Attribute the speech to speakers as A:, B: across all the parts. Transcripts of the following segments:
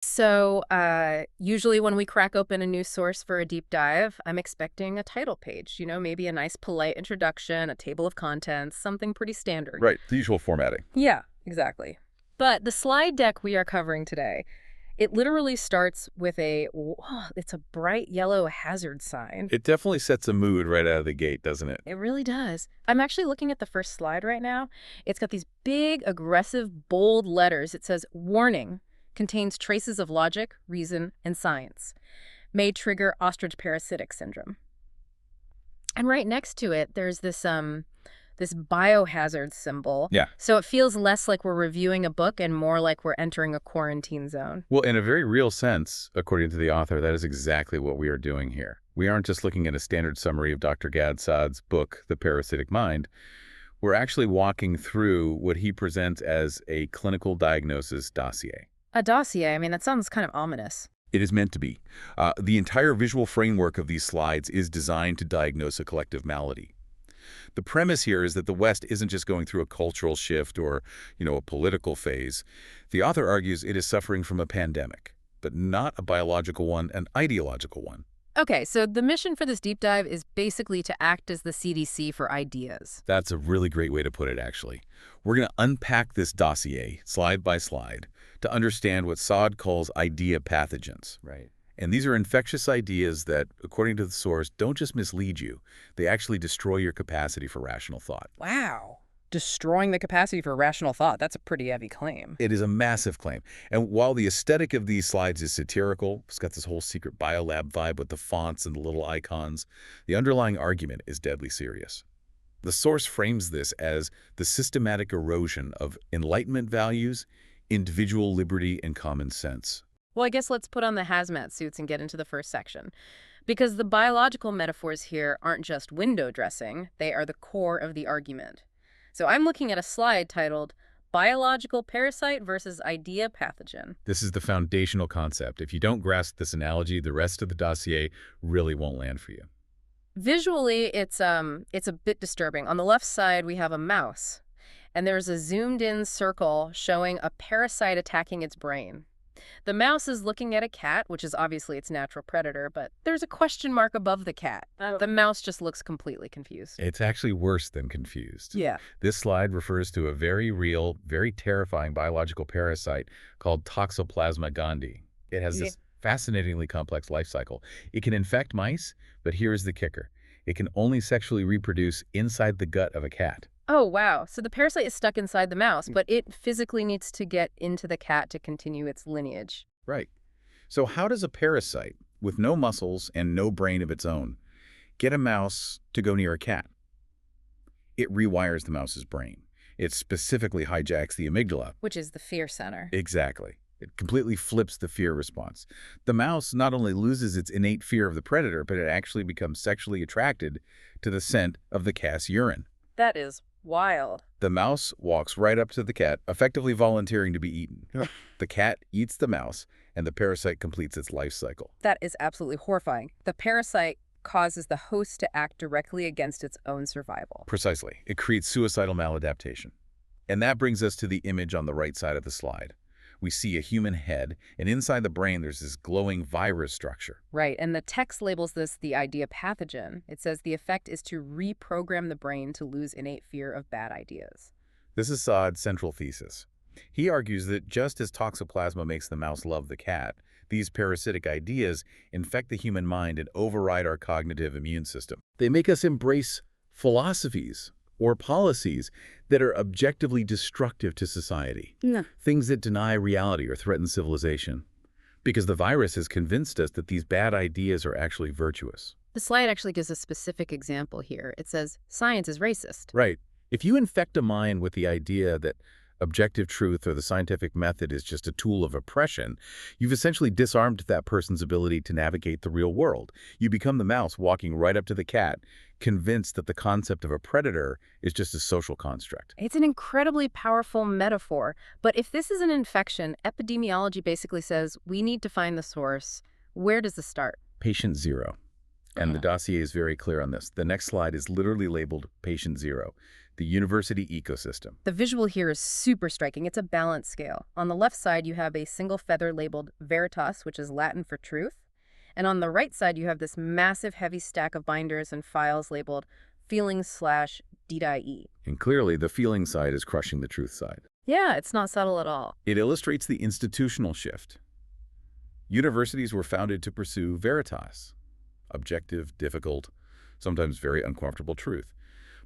A: So usually when we crack open a new source for a deep dive, I'm expecting a title page, maybe a nice polite introduction, a table of contents, something pretty standard.
B: Right, the usual formatting.
A: Yeah, exactly. But the slide deck we are covering today, it literally starts with it's a bright yellow hazard sign.
B: It definitely sets a mood right out of the gate, doesn't it?
A: It really does. I'm actually looking at the first slide right now. It's got these big, aggressive, bold letters. It says, warning, contains traces of logic, reason, and science. May trigger ostrich parasitic syndrome. And right next to it, there's this biohazard symbol.
B: Yeah.
A: So it feels less like we're reviewing a book and more like we're entering a quarantine zone.
B: Well, in a very real sense, according to the author, that is exactly what we are doing here. We aren't just looking at a standard summary of Dr. Gad Saad's book, The Parasitic Mind. We're actually walking through what he presents as a clinical diagnosis dossier.
A: A dossier? I mean, that sounds kind of ominous.
B: It is meant to be. The entire visual framework of these slides is designed to diagnose a collective malady. The premise here is that the West isn't just going through a cultural shift or, a political phase. The author argues it is suffering from a pandemic, but not a biological one, an ideological one.
A: Okay, so the mission for this deep dive is basically to act as the CDC for ideas.
B: That's a really great way to put it, actually. We're going to unpack this dossier, slide by slide, to understand what Saad calls idea pathogens.
C: Right.
B: And these are infectious ideas that, according to the source, don't just mislead you. They actually destroy your capacity for rational thought.
A: Wow. Destroying the capacity for rational thought. That's a pretty heavy claim.
B: It is a massive claim. And while the aesthetic of these slides is satirical, it's got this whole secret biolab vibe with the fonts and the little icons, the underlying argument is deadly serious. The source frames this as the systematic erosion of Enlightenment values, individual liberty, and common sense.
A: Well, I guess let's put on the hazmat suits and get into the first section. Because the biological metaphors here aren't just window dressing, they are the core of the argument. So I'm looking at a slide titled Biological Parasite versus Idea Pathogen.
B: This is the foundational concept. If you don't grasp this analogy, the rest of the dossier really won't land for you.
A: Visually, it's a bit disturbing. On the left side, we have a mouse, and there's a zoomed-in circle showing a parasite attacking its brain. The mouse is looking at a cat, which is obviously its natural predator, but there's a question mark above the cat. The mouse just looks completely confused.
B: It's actually worse than confused.
A: Yeah.
B: This slide refers to a very real, very terrifying biological parasite called Toxoplasma gondii. It has this fascinatingly complex life cycle. It can infect mice, but here's the kicker. It can only sexually reproduce inside the gut of a cat.
A: Oh, wow. So the parasite is stuck inside the mouse, but it physically needs to get into the cat to continue its lineage.
B: Right. So how does a parasite, with no muscles and no brain of its own, get a mouse to go near a cat? It rewires the mouse's brain. It specifically hijacks the amygdala.
A: Which is the fear center.
B: Exactly. It completely flips the fear response. The mouse not only loses its innate fear of the predator, but it actually becomes sexually attracted to the scent of the cat's urine.
A: That is wild.
B: The mouse walks right up to the cat, effectively volunteering to be eaten. The cat eats the mouse, and the parasite completes its life cycle.
A: That is absolutely horrifying. The parasite causes the host to act directly against its own survival.
B: Precisely. It creates suicidal maladaptation. And that brings us to the image on the right side of the slide. We see a human head, and inside the brain there's this glowing virus structure.
A: Right, and the text labels this the idea pathogen. It says the effect is to reprogram the brain to lose innate fear of bad ideas.
B: This is Saad's central thesis. He argues that just as toxoplasma makes the mouse love the cat, these parasitic ideas infect the human mind and override our cognitive immune system. They make us embrace philosophies or policies that are objectively destructive to society.
A: No.
B: Things that deny reality or threaten civilization. Because the virus has convinced us that these bad ideas are actually virtuous.
A: The slide actually gives a specific example here. It says, science is racist.
B: Right. If you infect a mind with the idea that objective truth or the scientific method is just a tool of oppression, you've essentially disarmed that person's ability to navigate the real world. You become the mouse walking right up to the cat, convinced that the concept of a predator is just a social construct.
A: It's an incredibly powerful metaphor. But if this is an infection, epidemiology basically says we need to find the source. Where does this start?
B: Patient zero. And the dossier is very clear on this. The next slide is literally labeled Patient Zero, the university ecosystem.
A: The visual here is super striking. It's a balance scale. On the left side, you have a single feather labeled Veritas, which is Latin for truth. And on the right side, you have this massive heavy stack of binders and files labeled feelings/DIE.
B: And clearly, the feeling side is crushing the truth side.
A: Yeah, it's not subtle at all.
B: It illustrates the institutional shift. Universities were founded to pursue Veritas, objective, difficult, sometimes very uncomfortable truth.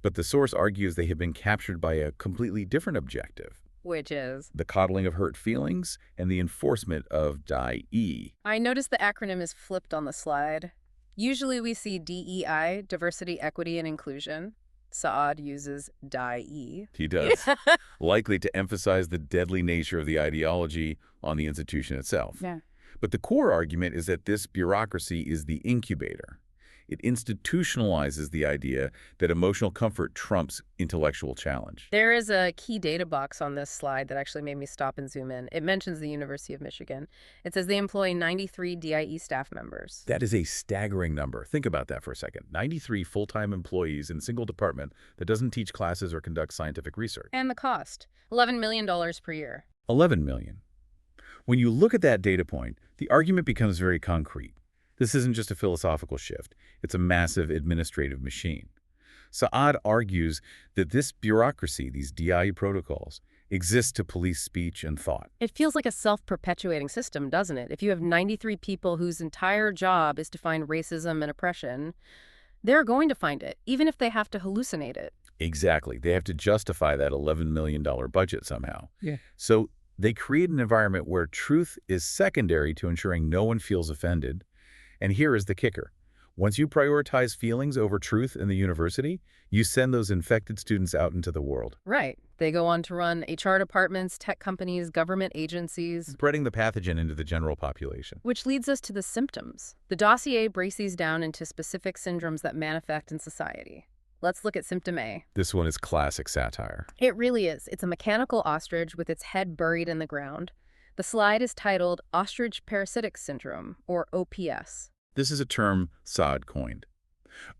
B: But the source argues they have been captured by a completely different objective.
A: Which is?
B: The coddling of hurt feelings and the enforcement of DIE.
A: I noticed the acronym is flipped on the slide. Usually we see DEI, diversity, equity, and inclusion. Saad uses DIE.
B: He does. Likely to emphasize the deadly nature of the ideology on the institution itself.
A: Yeah.
B: But the core argument is that this bureaucracy is the incubator. It institutionalizes the idea that emotional comfort trumps intellectual challenge.
A: There is a key data box on this slide that actually made me stop and zoom in. It mentions the University of Michigan. It says they employ 93 DIE staff members.
B: That is a staggering number. Think about that for a second. 93 full-time employees in a single department that doesn't teach classes or conduct scientific research.
A: And the cost, $11 million per year.
B: $11 million. When you look at that data point, the argument becomes very concrete. This isn't just a philosophical shift. It's a massive administrative machine. Saad argues that this bureaucracy, these DIE protocols, exist to police speech and thought.
A: It feels like a self-perpetuating system, doesn't it? If you have 93 people whose entire job is to find racism and oppression, they're going to find it, even if they have to hallucinate it.
B: Exactly. They have to justify that $11 million budget somehow.
A: Yeah.
B: So they create an environment where truth is secondary to ensuring no one feels offended. And here is the kicker. Once you prioritize feelings over truth in the university, you send those infected students out into the world.
A: Right. They go on to run HR departments, tech companies, government agencies.
B: Spreading the pathogen into the general population.
A: Which leads us to the symptoms. The dossier breaks these down into specific syndromes that manifest in society. Let's look at symptom A.
B: This one is classic satire.
A: It really is. It's a mechanical ostrich with its head buried in the ground. The slide is titled Ostrich Parasitic Syndrome, or OPS.
B: This is a term Saad coined.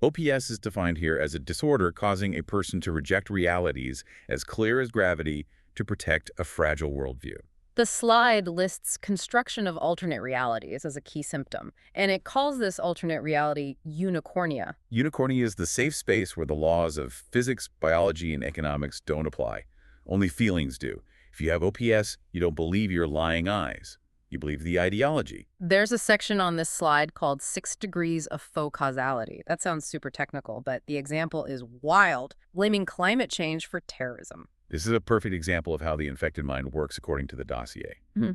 B: OPS is defined here as a disorder causing a person to reject realities as clear as gravity to protect a fragile worldview.
A: The slide lists construction of alternate realities as a key symptom, and it calls this alternate reality Unicornia.
B: Unicornia is the safe space where the laws of physics, biology, and economics don't apply. Only feelings do. If you have OPS, you don't believe your lying eyes. You believe the ideology.
A: There's a section on this slide called 6 Degrees of Faux Causality. That sounds super technical, but the example is wild, blaming climate change for terrorism.
B: This is a perfect example of how the infected mind works according to the dossier.
A: Mm-hmm.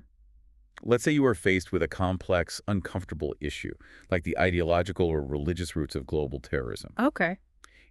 B: Let's say you are faced with a complex, uncomfortable issue, like the ideological or religious roots of global terrorism.
A: Okay.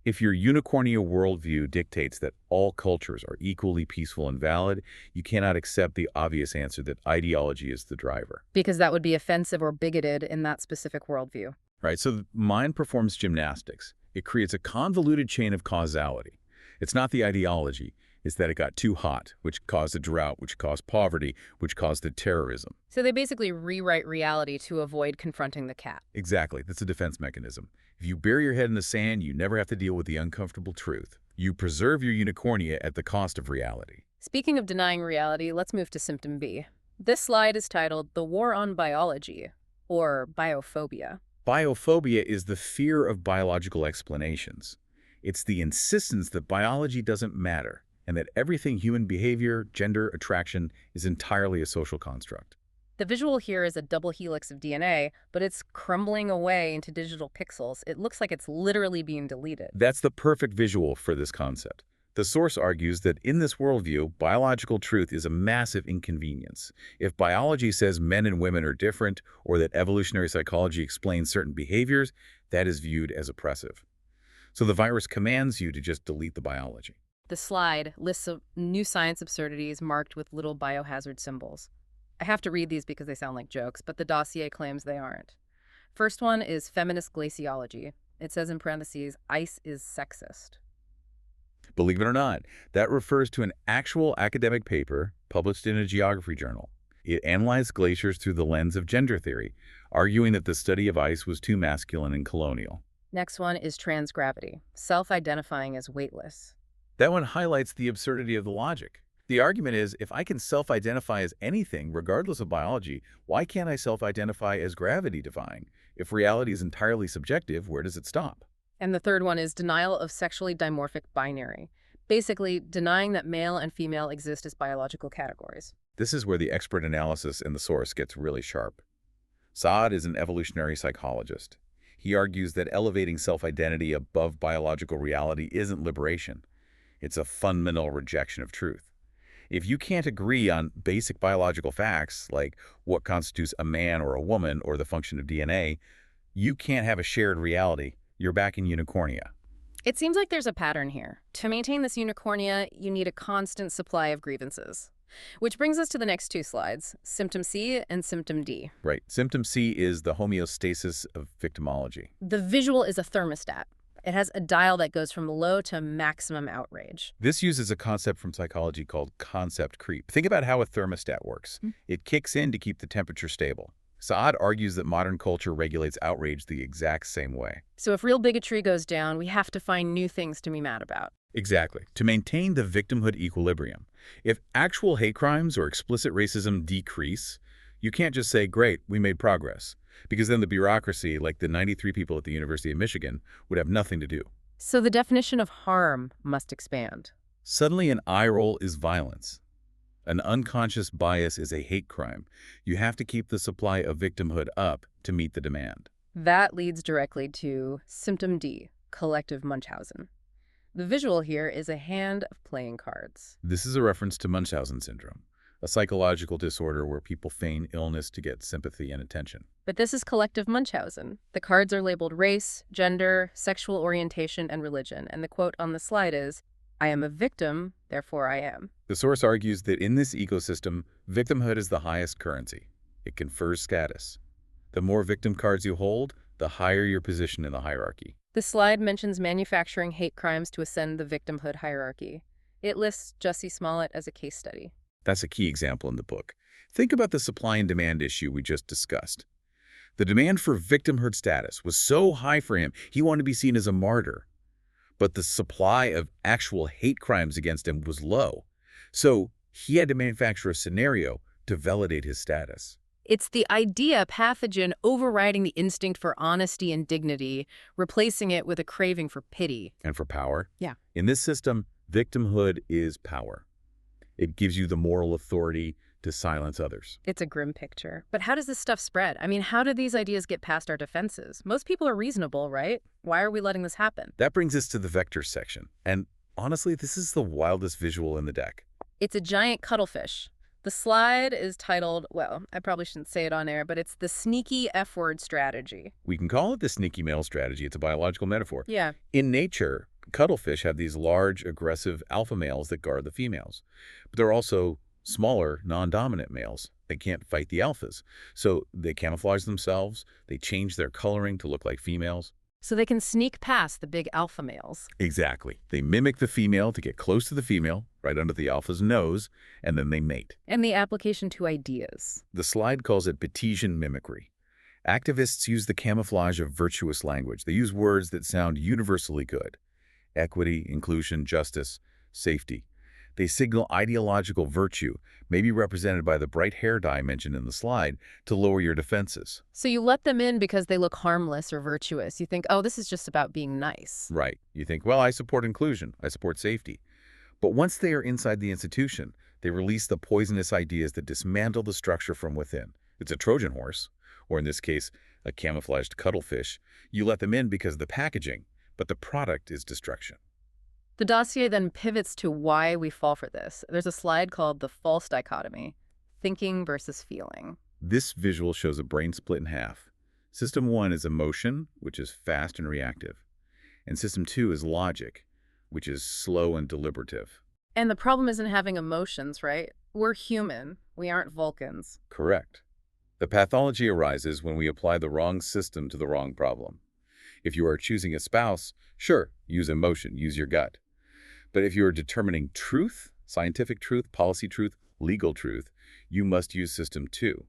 B: If your Unicornia worldview dictates that all cultures are equally peaceful and valid, you cannot accept the obvious answer that ideology is the driver.
A: Because that would be offensive or bigoted in that specific worldview.
B: Right, so the mind performs gymnastics. It creates a convoluted chain of causality. It's not the ideology. It's that it got too hot, which caused the drought, which caused poverty, which caused the terrorism.
A: So they basically rewrite reality to avoid confronting the cat.
B: Exactly. That's a defense mechanism. If you bury your head in the sand, you never have to deal with the uncomfortable truth. You preserve your Unicornia at the cost of reality.
A: Speaking of denying reality, let's move to symptom B. This slide is titled The War on Biology, or biophobia.
B: Biophobia is the fear of biological explanations. It's the insistence that biology doesn't matter, and that everything human behavior, gender, attraction is entirely a social construct.
A: The visual here is a double helix of DNA, but it's crumbling away into digital pixels. It looks like it's literally being deleted.
B: That's the perfect visual for this concept. The source argues that in this worldview, biological truth is a massive inconvenience. If biology says men and women are different, or that evolutionary psychology explains certain behaviors, that is viewed as oppressive. So the virus commands you to just delete the biology.
A: The slide lists new science absurdities marked with little biohazard symbols. I have to read these because they sound like jokes, but the dossier claims they aren't. First one is feminist glaciology. It says in parentheses, ice is sexist.
B: Believe it or not, that refers to an actual academic paper published in a geography journal. It analyzed glaciers through the lens of gender theory, arguing that the study of ice was too masculine and colonial.
A: Next one is transgravity, self-identifying as weightless.
B: That one highlights the absurdity of the logic. The argument is, if I can self-identify as anything, regardless of biology, why can't I self-identify as gravity-defying? If reality is entirely subjective, where does it stop?
A: And the third one is denial of sexually dimorphic binary, basically denying that male and female exist as biological categories.
B: This is where the expert analysis in the source gets really sharp. Saad is an evolutionary psychologist. He argues that elevating self-identity above biological reality isn't liberation. It's a fundamental rejection of truth. If you can't agree on basic biological facts, like what constitutes a man or a woman or the function of DNA, you can't have a shared reality. You're back in Unicornia.
A: It seems like there's a pattern here. To maintain this Unicornia, you need a constant supply of grievances. Which brings us to the next two slides, symptom C and symptom D.
B: Right. Symptom C is the homeostasis of victimology.
A: The visual is a thermostat. It has a dial that goes from low to maximum outrage.
B: This uses a concept from psychology called concept creep. Think about how a thermostat works. It kicks in to keep the temperature stable. Saad argues that modern culture regulates outrage the exact same way.
A: So if real bigotry goes down, we have to find new things to be mad about.
B: Exactly. To maintain the victimhood equilibrium. If actual hate crimes or explicit racism decrease, you can't just say, great, we made progress. Because then the bureaucracy, like the 93 people at the University of Michigan, would have nothing to do.
A: So the definition of harm must expand.
B: Suddenly an eye roll is violence. An unconscious bias is a hate crime. You have to keep the supply of victimhood up to meet the demand.
A: That leads directly to symptom D, collective Munchausen. The visual here is a hand of playing cards.
B: This is a reference to Munchausen syndrome, a psychological disorder where people feign illness to get sympathy and attention.
A: But this is collective Munchausen. The cards are labeled race, gender, sexual orientation, and religion. And the quote on the slide is, "I am a victim, therefore I am."
B: The source argues that in this ecosystem, victimhood is the highest currency. It confers status. The more victim cards you hold, the higher your position in the hierarchy.
A: The slide mentions manufacturing hate crimes to ascend the victimhood hierarchy. It lists Jussie Smollett as a case study.
B: That's a key example in the book. Think about the supply and demand issue we just discussed. The demand for victimhood status was so high for him, he wanted to be seen as a martyr. But the supply of actual hate crimes against him was low. So he had to manufacture a scenario to validate his status.
A: It's the idea pathogen overriding the instinct for honesty and dignity, replacing it with a craving for pity.
B: And for power?
A: Yeah.
B: In this system, victimhood is power. It gives you the moral authority to silence others.
A: It's a grim picture. But how does this stuff spread? I mean, how do these ideas get past our defenses? Most people are reasonable, right? Why are we letting this happen?
B: That brings us to the vectors section. And honestly, this is the wildest visual in the deck.
A: It's a giant cuttlefish. The slide is titled, well, I probably shouldn't say it on air, but it's the sneaky F-word strategy.
B: We can call it the sneaky male strategy. It's a biological metaphor.
A: Yeah.
B: In nature, cuttlefish have these large, aggressive alpha males that guard the females. But there are also smaller, non-dominant males. They can't fight the alphas. So they camouflage themselves. They change their coloring to look like females.
A: So they can sneak past the big alpha males.
B: Exactly. They mimic the female to get close to the female, right under the alpha's nose, and then they mate.
A: And the application to ideas.
B: The slide calls it Batesian mimicry. Activists use the camouflage of virtuous language. They use words that sound universally good. Equity, inclusion, justice, safety. They signal ideological virtue, maybe represented by the bright hair dye mentioned in the slide, to lower your defenses.
A: So you let them in because they look harmless or virtuous. You think, oh, this is just about being nice.
B: Right. You think, well, I support inclusion. I support safety. But once they are inside the institution, they release the poisonous ideas that dismantle the structure from within. It's a Trojan horse, or in this case, a camouflaged cuttlefish. You let them in because of the packaging, but the product is destruction.
A: The dossier then pivots to why we fall for this. There's a slide called the false dichotomy, thinking versus feeling.
B: This visual shows a brain split in half. System 1 is emotion, which is fast and reactive. And System 2 is logic, which is slow and deliberative.
A: And the problem isn't having emotions, right? We're human. We aren't Vulcans.
B: Correct. The pathology arises when we apply the wrong system to the wrong problem. If you are choosing a spouse, sure, use emotion, use your gut. But if you are determining truth, scientific truth, policy truth, legal truth, you must use system 2,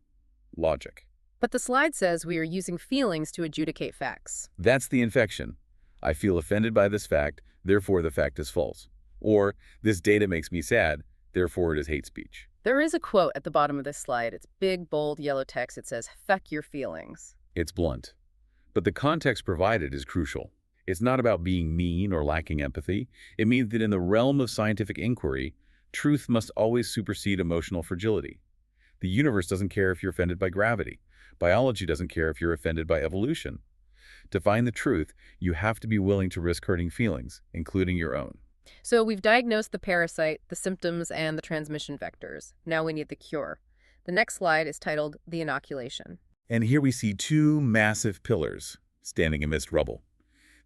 B: logic.
A: But the slide says we are using feelings to adjudicate facts.
B: That's the infection. I feel offended by this fact, therefore the fact is false. Or, this data makes me sad, therefore it is hate speech.
A: There is a quote at the bottom of this slide. It's big, bold, yellow text. It says, "Feck your feelings."
B: It's blunt. But the context provided is crucial. It's not about being mean or lacking empathy. It means that in the realm of scientific inquiry, truth must always supersede emotional fragility. The universe doesn't care if you're offended by gravity. Biology doesn't care if you're offended by evolution. To find the truth, you have to be willing to risk hurting feelings, including your own.
A: So we've diagnosed the parasite, the symptoms, and the transmission vectors. Now we need the cure. The next slide is titled The Inoculation.
B: And here we see two massive pillars standing amidst rubble.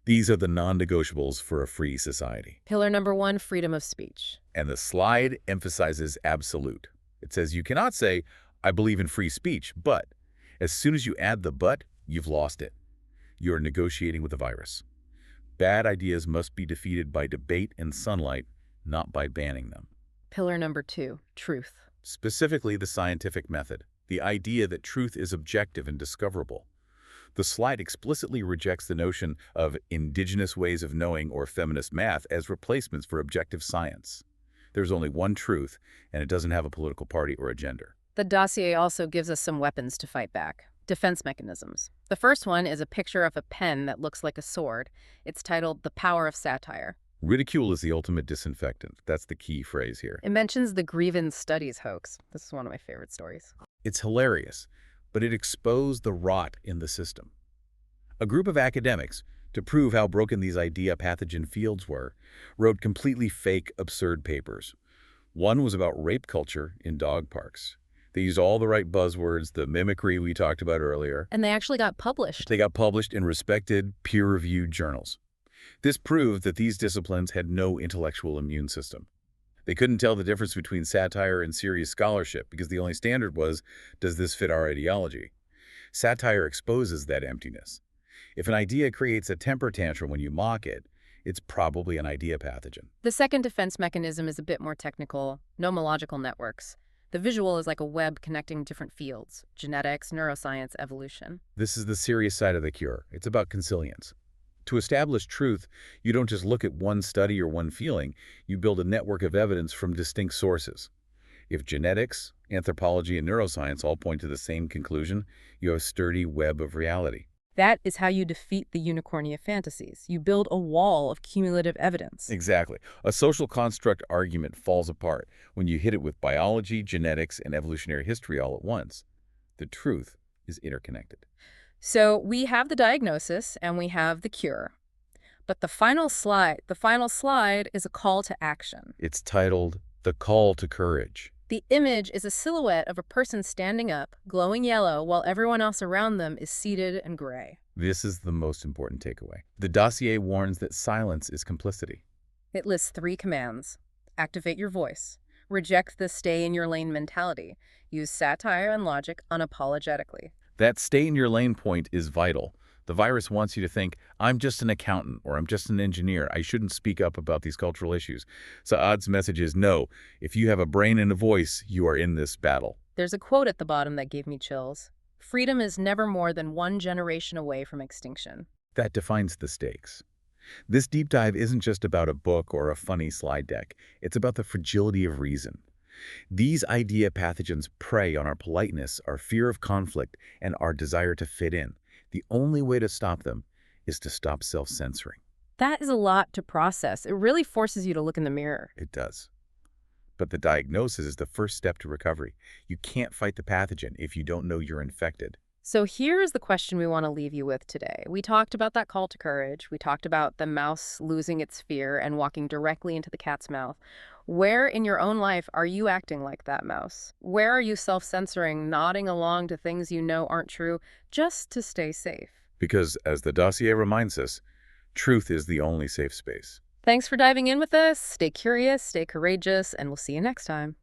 B: These are the non-negotiables for a free society.
A: Pillar number 1, freedom of speech.
B: And the slide emphasizes absolute. It says you cannot say, I believe in free speech, but as soon as you add the but, you've lost it. You're negotiating with the virus. Bad ideas must be defeated by debate and sunlight, not by banning them.
A: Pillar number 2, truth.
B: Specifically the scientific method, the idea that truth is objective and discoverable. The slide explicitly rejects the notion of indigenous ways of knowing or feminist math as replacements for objective science. There's only one truth, and it doesn't have a political party or a gender.
A: The dossier also gives us some weapons to fight back. Defense mechanisms. The first one is a picture of a pen that looks like a sword. It's titled The Power of Satire.
B: Ridicule is the ultimate disinfectant. That's the key phrase here.
A: It mentions the Grievances studies hoax. This is one of my favorite stories.
B: It's hilarious, but it exposed the rot in the system. A group of academics, to prove how broken these idea pathogen fields were, wrote completely fake, absurd papers. One was about rape culture in dog parks. They used all the right buzzwords, the mimicry we talked about earlier.
A: And they actually got published.
B: They got published in respected, peer-reviewed journals. This proved that these disciplines had no intellectual immune system. They couldn't tell the difference between satire and serious scholarship because the only standard was, does this fit our ideology? Satire exposes that emptiness. If an idea creates a temper tantrum when you mock it, it's probably an idea pathogen.
A: The second defense mechanism is a bit more technical, nomological networks. The visual is like a web connecting different fields: genetics, neuroscience, evolution.
B: This is the serious side of the cure. It's about consilience. To establish truth, you don't just look at one study or one feeling. You build a network of evidence from distinct sources. If genetics, anthropology, and neuroscience all point to the same conclusion, you have a sturdy web of reality.
A: That is how you defeat the Unicornia fantasies. You build a wall of cumulative evidence.
B: Exactly. A social construct argument falls apart when you hit it with biology, genetics, and evolutionary history all at once. The truth is interconnected.
A: So we have the diagnosis and we have the cure. But the final slide is a call to action.
B: It's titled The Call to Courage.
A: The image is a silhouette of a person standing up, glowing yellow, while everyone else around them is seated and gray.
B: This is the most important takeaway. The dossier warns that silence is complicity.
A: It lists 3 commands. Activate your voice. Reject the stay-in-your-lane mentality. Use satire and logic unapologetically.
B: That stay-in-your-lane point is vital. The virus wants you to think, I'm just an accountant or I'm just an engineer. I shouldn't speak up about these cultural issues. Saad's message is no. If you have a brain and a voice, you are in this battle.
A: There's a quote at the bottom that gave me chills. Freedom is never more than 1 generation away from extinction.
B: That defines the stakes. This deep dive isn't just about a book or a funny slide deck. It's about the fragility of reason. These idea pathogens prey on our politeness, our fear of conflict, and our desire to fit in. The only way to stop them is to stop self-censoring.
A: That is a lot to process. It really forces you to look in the mirror.
B: It does. But the diagnosis is the first step to recovery. You can't fight the pathogen if you don't know you're infected.
A: So here's the question we want to leave you with today. We talked about that call to courage. We talked about the mouse losing its fear and walking directly into the cat's mouth. Where in your own life are you acting like that mouse? Where are you self-censoring, nodding along to things you know aren't true, just to stay safe?
B: Because, as the dossier reminds us, truth is the only safe space.
A: Thanks for diving in with us. Stay curious, stay courageous, and we'll see you next time.